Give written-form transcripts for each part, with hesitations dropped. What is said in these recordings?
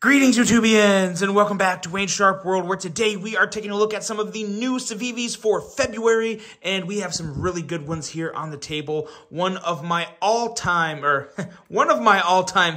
Greetings, YouTubians, and welcome back to Wayne Sharp World, where today we are taking a look at some of the new Civivis for February, and we have some really good ones here on the table. One of my all-time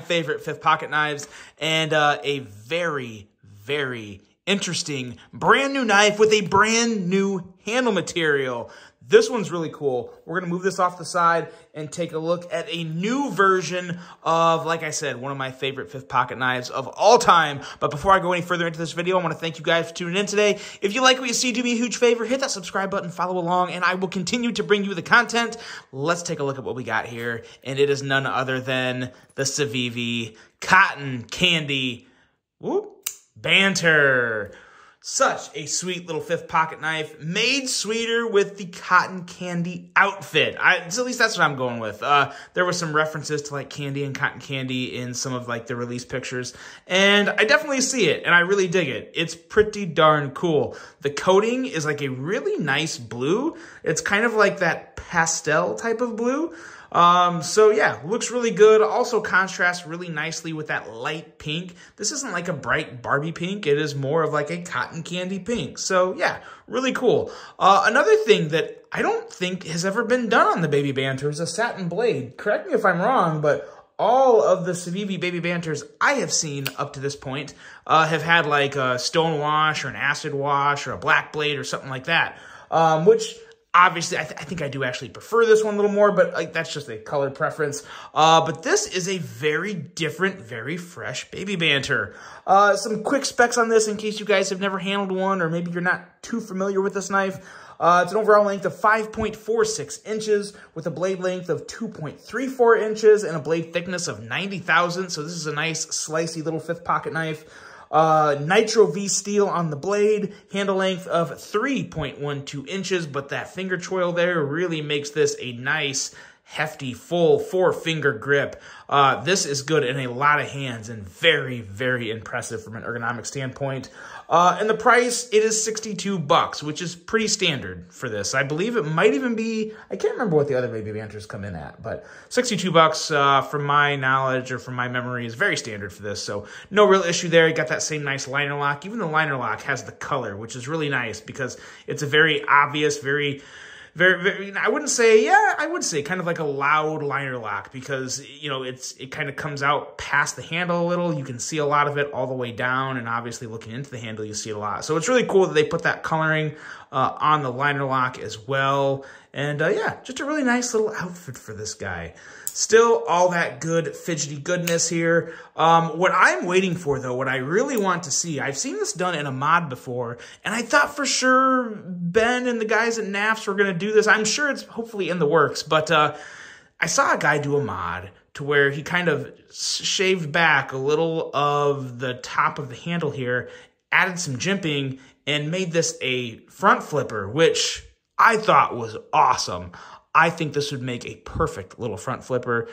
favorite fifth pocket knives, and a very, very interesting brand new knife with a brand new handle material. This one's really cool. We're going to move this off the side and take a look at a new version of, like I said, one of my favorite fifth pocket knives of all time. But before I go any further into this video, I want to thank you guys for tuning in today. If you like what you see, do me a huge favor, hit that subscribe button, follow along, and I will continue to bring you the content. Let's take a look at what we got here, and it is none other than the Civivi Cotton Candy Banter. Such a sweet little fifth pocket knife, made sweeter with the cotton candy outfit. At least that's what I'm going with. There were some references to like candy and cotton candy in some of like the release pictures, and I definitely see it, and I really dig it. It's pretty darn cool. The coating is like a really nice blue. It's kind of like that pastel type of blue. So yeah, looks really good. Also contrasts really nicely with that light pink. This isn't like a bright Barbie pink. It is more of like a cotton candy pink. So yeah, really cool. Another thing that I don't think has ever been done on the Baby Banter is a satin blade. Correct me if I'm wrong, but all of the Civivi Baby Banters I have seen up to this point have had like a stone wash or an acid wash or a black blade or something like that, which obviously, I think I do actually prefer this one a little more, but like that's just a color preference. But this is a very different, very fresh Baby Banter. Some quick specs on this in case you guys have never handled one or maybe you're not too familiar with this knife. It's an overall length of 5.46 inches with a blade length of 2.34 inches and a blade thickness of 90 thousandths. So this is a nice slicey little fifth pocket knife. Nitro V steel on the blade, handle length of 3.12 inches, but that finger choil there really makes this a nice, hefty, full 4-finger grip. This is good in a lot of hands and very, very impressive from an ergonomic standpoint. And the price, it is $62, which is pretty standard for this. I believe it might even be, I can't remember what the other Baby Banters come in at, but $62 from my knowledge or from my memory is very standard for this. So no real issue there. You got that same nice liner lock. Even the liner lock has the color, which is really nice because it's a very obvious, very, I would say kind of like a loud liner lock because, you know, it kind of comes out past the handle a little. You can see a lot of it all the way down, and obviously looking into the handle, you see it a lot. So it's really cool that they put that coloring on the liner lock as well. And yeah, just a really nice little outfit for this guy. Still all that good fidgety goodness here. What I'm waiting for, though, what I really want to see, I've seen this done in a mod before, and I thought for sure Ben and the guys at NAFS were going to do this. I'm sure it's hopefully in the works, but I saw a guy do a mod to where he kind of shaved back a little of the top of the handle here, added some jimping, and made this a front flipper, which I thought was awesome. I think this would make a perfect little front flipper.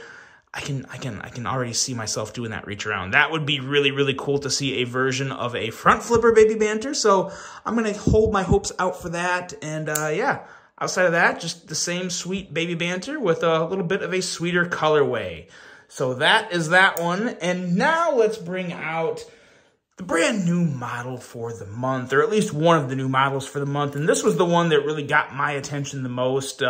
I can already see myself doing that reach around. That would be really, really cool to see a version of a front flipper Baby Banter. So I'm going to hold my hopes out for that. And yeah, outside of that, just the same sweet Baby Banter with a little bit of a sweeter colorway. So that is that one. And now let's bring out the brand new model for the month, or at least one of the new models for the month. And this was the one that really got my attention the most.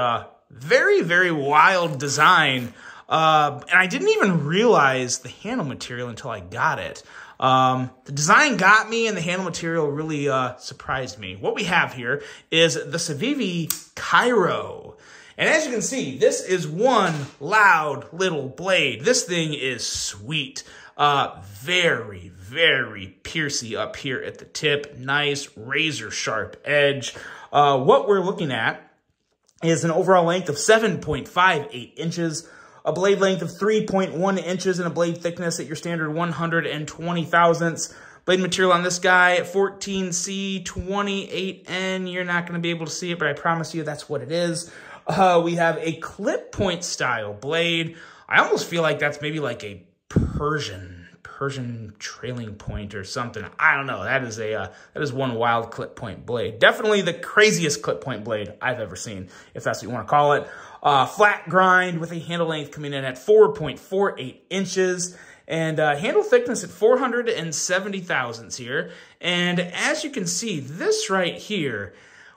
Very, very wild design. And I didn't even realize the handle material until I got it. The design got me and the handle material really surprised me. What we have here is the Civivi Cairo. And as you can see, this is one loud little blade. This thing is sweet. Very, very piercy up here at the tip. Nice razor sharp edge. What we're looking at is an overall length of 7.58 inches, a blade length of 3.1 inches, and a blade thickness at your standard 120 thousandths. Blade material on this guy, 14C28N. You're not going to be able to see it, but I promise you that's what it is. We have a clip point style blade. I almost feel like that's maybe like a Persian trailing point or something. I don't know. That is one wild clip point blade. Definitely the craziest clip point blade I've ever seen, if that's what you want to call it. Flat grind with a handle length coming in at 4.48 inches And handle thickness at 470 thousandths here. And as you can see, this right here,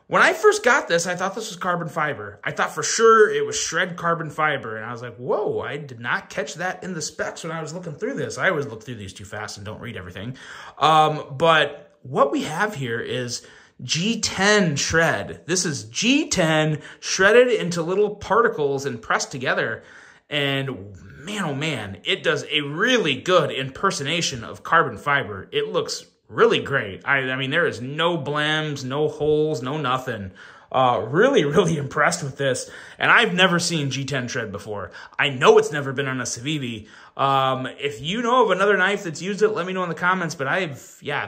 when I first got this, I thought this was carbon fiber. I thought for sure it was shred carbon fiber. And I was like, whoa, I did not catch that in the specs when I was looking through this. I always look through these too fast and don't read everything. But what we have here is G10 shred. This is G10 shredded into little particles and pressed together. And man, oh man, it does a really good impersonation of carbon fiber. It looks really great. I mean, there is no blems, no holes, no nothing. Really, really impressed with this. And I've never seen G10 shred before. I know it's never been on a Civivi. If you know of another knife that's used it, let me know in the comments. But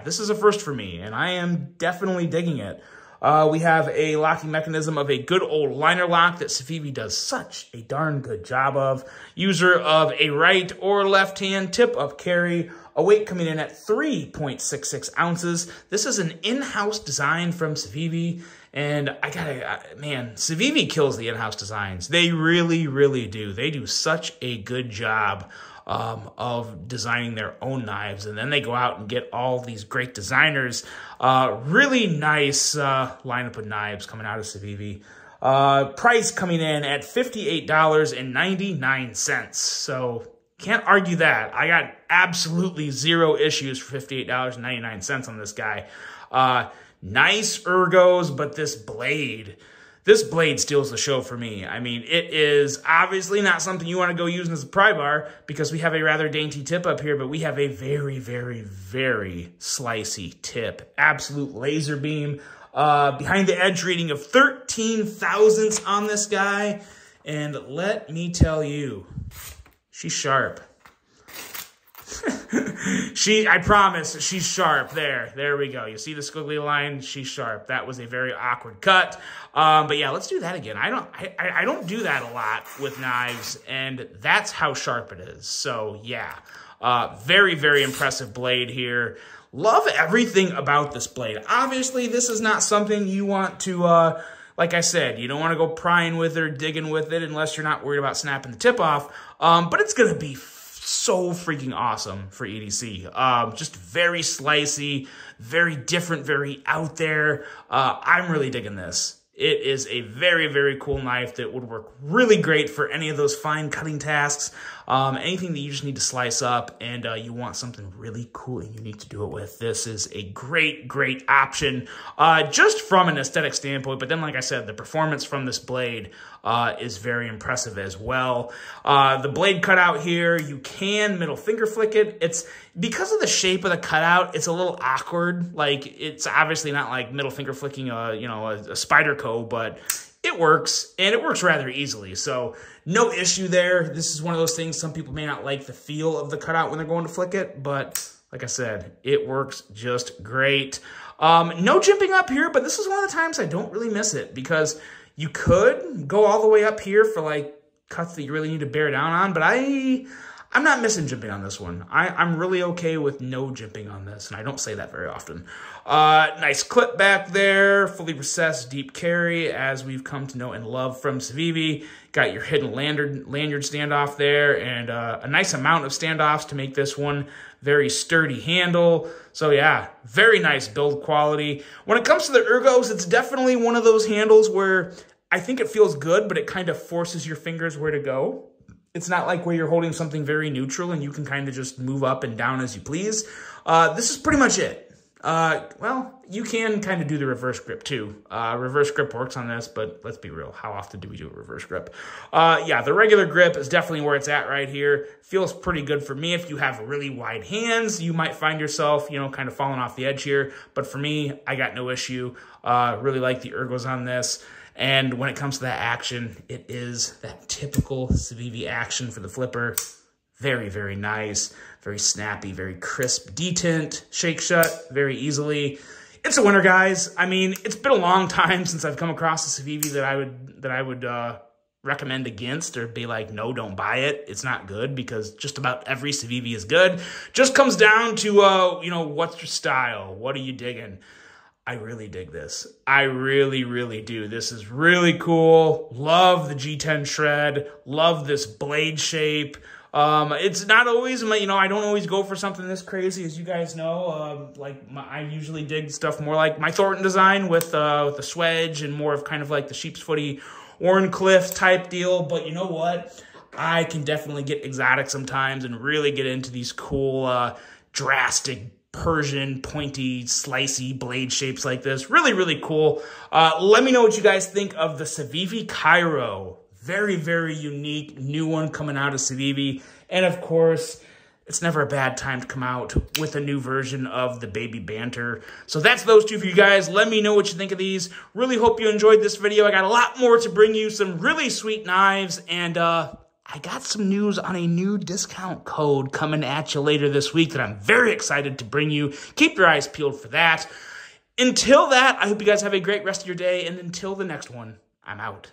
this is a first for me, and I am definitely digging it. We have a locking mechanism of a good old liner lock that Civivi does such a darn good job of. User of a right or left hand tip up carry. A weight coming in at 3.66 ounces. This is an in-house design from Civivi. And man, Civivi kills the in-house designs. They really, really do. They do such a good job of designing their own knives. And then they go out and get all these great designers. Really nice lineup of knives coming out of Civivi. Price coming in at $58.99. So can't argue that. I got absolutely zero issues for $58.99 on this guy. Nice ergos, but this blade steals the show for me. I mean, it is obviously not something you want to go using as a pry bar because we have a rather dainty tip up here, but we have a very, very, very slicey tip. Absolute laser beam. Behind the edge reading of 13 thousandths on this guy. And let me tell you, she's sharp. I promise, she's sharp. There we go. You see the squiggly line? She's sharp. That was a very awkward cut. But yeah, let's do that again. I don't do that a lot with knives, and that's how sharp it is. So yeah, very, very impressive blade here. Love everything about this blade. Obviously, this is not something you want to, like I said, you don't want to go prying with it or digging with it unless you're not worried about snapping the tip off. But it's going to be so freaking awesome for EDC. Just very slicey, very different, very out there. I'm really digging this. It is a very, very cool knife that would work really great for any of those fine cutting tasks. Anything that you just need to slice up and you want something really cool and unique to do it with. This is a great, great option just from an aesthetic standpoint. But then, like I said, the performance from this blade is very impressive as well. The blade cutout here, you can middle finger flick it. It's because of the shape of the cutout, it's a little awkward. Like, it's obviously not like middle finger flicking a Spyderco, but it works, and it works rather easily. So no issue there. This is one of those things, some people may not like the feel of the cutout when they're going to flick it, but like I said, it works just great. No jimping up here, but this is one of the times I don't really miss it because you could go all the way up here for like cuts that you really need to bear down on, but I'm not missing jimping on this one. I'm really okay with no jimping on this, and I don't say that very often. Nice clip back there, fully recessed deep carry, as we've come to know and love from Civivi. Got your hidden lanyard standoff there, and a nice amount of standoffs to make this one very sturdy handle. So yeah, very nice build quality. When it comes to the ergos, it's definitely one of those handles where I think it feels good, but it kind of forces your fingers where to go. It's not like where you're holding something very neutral and you can kind of just move up and down as you please. This is pretty much it. Well, you can kind of do the reverse grip too. Reverse grip works on this, but let's be real. How often do we do a reverse grip? Yeah, the regular grip is definitely where it's at right here. Feels pretty good for me. If you have really wide hands, you might find yourself, kind of falling off the edge here. But for me, I got no issue. Really like the ergos on this. And when it comes to that action, it is that typical Civivi action for the flipper. Very, very nice, very snappy, very crisp detent, shake shut very easily. It's a winner, guys. I mean, it's been a long time since I've come across a Civivi that I would recommend against or be like, no, don't buy it. It's not good, because just about every Civivi is good. Just comes down to, what's your style? What are you digging? I really dig this. I really, really do. This is really cool. Love the G10 shred. Love this blade shape. It's not always, you know, I don't always go for something this crazy, as you guys know. I usually dig stuff more like my Thornton design with the swedge and more of kind of like the sheep's footy Warncliffe type deal. But you know what? I can definitely get exotic sometimes and really get into these cool, drastic Persian, pointy, slicey blade shapes like this. Really, really cool. Let me know what you guys think of the Civivi Cairo. Very, very unique, new one coming out of Civivi. And of course, it's never a bad time to come out with a new version of the baby Banter. So that's those two for you guys. Let me know what you think of these. Really hope you enjoyed this video. I got a lot more to bring you, some really sweet knives, and I got some news on a new discount code coming at you later this week that I'm very excited to bring you. Keep your eyes peeled for that. Until that, I hope you guys have a great rest of your day, and until the next one, I'm out.